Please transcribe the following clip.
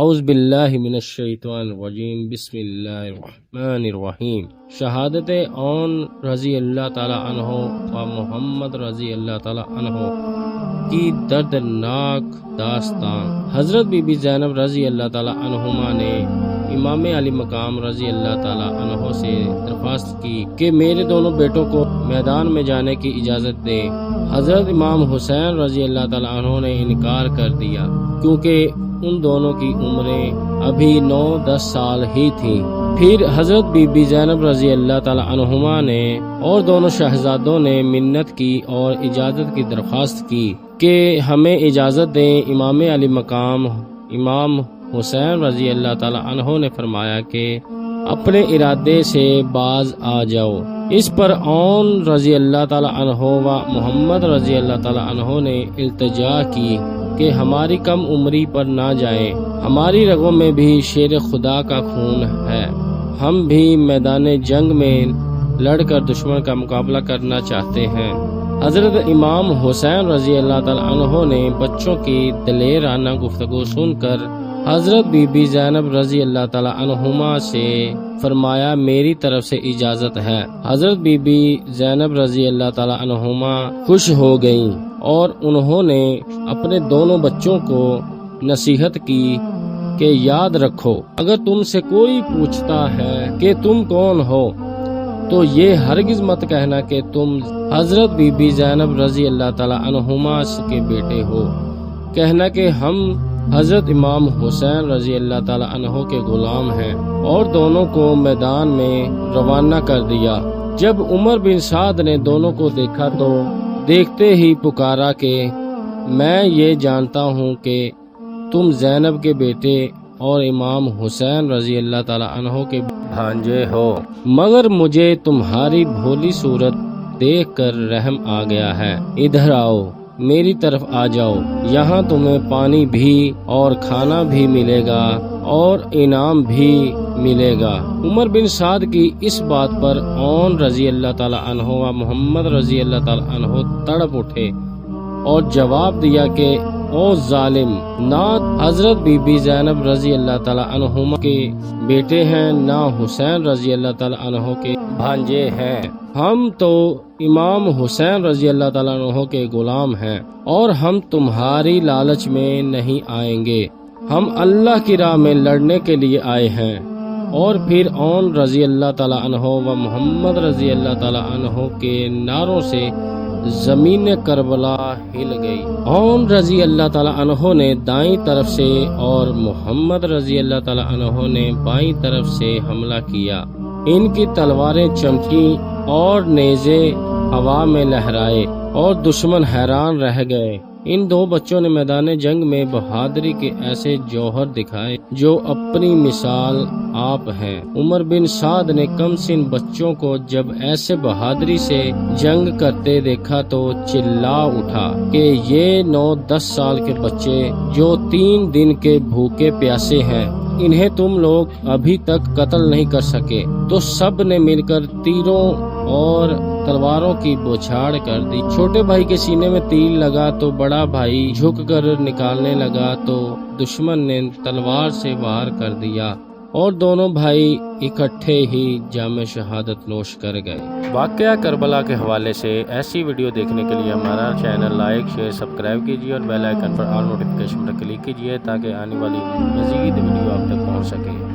اعوذ باللہ من الشیطان الرجیم، بسم اللہ الرحمن الرحیم۔ شہادت اون رضی اللہ تعالی عنہ و محمد رضی اللہ تعالی عنہ کی دردناک داستان۔ حضرت بی بی زینب رضی اللہ تعالی عنہما نے امام علی مقام رضی اللہ تعالی عنہ سے درخواست کی کہ میرے دونوں بیٹوں کو میدان میں جانے کی اجازت دیں۔ حضرت امام حسین رضی اللہ تعالی عنہ نے انکار کر دیا، کیونکہ ان دونوں کی عمریں ابھی 9-10 سال ہی تھیں۔ پھر حضرت بی بی زینب رضی اللہ تعالی عنہما نے اور دونوں شہزادوں نے منت کی اور اجازت کی درخواست کی کہ ہمیں اجازت دیں۔ امام علی مقام امام حسین رضی اللہ تعالی عنہ نے فرمایا کہ اپنے ارادے سے باز آ جاؤ۔ اس پر اون رضی اللہ تعالی عنہ و محمد رضی اللہ تعالی عنہ نے التجا کی کہ ہماری کم عمری پر نہ جائیں، ہماری رگوں میں بھی شیر خدا کا خون ہے، ہم بھی میدان جنگ میں لڑ کر دشمن کا مقابلہ کرنا چاہتے ہیں۔ حضرت امام حسین رضی اللہ تعالی عنہ نے بچوں کی دلیرانہ گفتگو سن کر حضرت بی بی زینب رضی اللہ تعالی عنہما سے فرمایا میری طرف سے اجازت ہے۔ حضرت بی بی زینب رضی اللہ تعالی عنہما خوش ہو گئیں اور انہوں نے اپنے دونوں بچوں کو نصیحت کی کہ یاد رکھو، اگر تم سے کوئی پوچھتا ہے کہ تم کون ہو تو یہ ہرگز مت کہنا کہ تم حضرت بی بی زینب رضی اللہ تعالی عنہما کے بیٹے ہو، کہنا کہ ہم حضرت امام حسین رضی اللہ تعالی عنہ کے غلام ہیں، اور دونوں کو میدان میں روانہ کر دیا۔ جب عمر بن سعد نے دونوں کو دیکھا تو دیکھتے ہی پکارا کہ میں یہ جانتا ہوں کہ تم زینب کے بیٹے اور امام حسین رضی اللہ تعالی عنہ کے بھانجے ہو، مگر مجھے تمہاری بھولی صورت دیکھ کر رحم آ گیا ہے۔ ادھر آؤ، میری طرف آ جاؤ، یہاں تمہیں پانی بھی اور کھانا بھی ملے گا اور انعام بھی ملے گا۔ عمر بن سعد کی اس بات پر اون رضی اللہ تعالی عنہ و محمد رضی اللہ تعالی عنہ تڑپ اٹھے اور جواب دیا کہ او ظالم، نہ حضرت بی بی زینب رضی اللہ تعالی عنہما کے بیٹے ہیں، نہ حسین رضی اللہ تعالی عنہ کے بھانجے ہیں، ہم تو امام حسین رضی اللہ تعالیٰ عنہ کے غلام ہیں، اور ہم تمہاری لالچ میں نہیں آئیں گے، ہم اللہ کی راہ میں لڑنے کے لیے آئے ہیں۔ اور پھر اون رضی اللہ تعالیٰ عنہ و محمد رضی اللہ تعالیٰ عنہ کے نعروں سے زمین کربلا ہل گئی۔ اون رضی اللہ تعالیٰ عنہ نے دائیں طرف سے اور محمد رضی اللہ تعالیٰ عنہ نے بائیں طرف سے حملہ کیا۔ ان کی تلواریں چمکیں اور نیزے ہوا میں لہرائے اور دشمن حیران رہ گئے۔ ان دو بچوں نے میدان جنگ میں بہادری کے ایسے جوہر دکھائے جو اپنی مثال آپ ہیں۔ عمر بن سعد نے کم سن بچوں کو جب ایسے بہادری سے جنگ کرتے دیکھا تو چلا اٹھا کہ یہ 9-10 سال کے بچے جو 3 دن کے بھوکے پیاسے ہیں، انہیں تم لوگ ابھی تک قتل نہیں کر سکے۔ تو سب نے مل کر تیروں اور تلواروں کی بوچھاڑ کر دی۔ چھوٹے بھائی کے سینے میں تیر لگا تو بڑا بھائی جھک کر نکالنے لگا تو دشمن نے تلوار سے وار کر دیا اور دونوں بھائی اکٹھے ہی جام شہادت نوش کر گئے۔ واقعہ کربلا کے حوالے سے ایسی ویڈیو دیکھنے کے لیے ہمارا چینل لائک، شیئر، سبسکرائب کیجیے اور بیل آئیکن پر آل نوٹیفیکیشن پر کلک کیجیے تاکہ آنے والی مزید ویڈیو آپ تک پہنچ سکے۔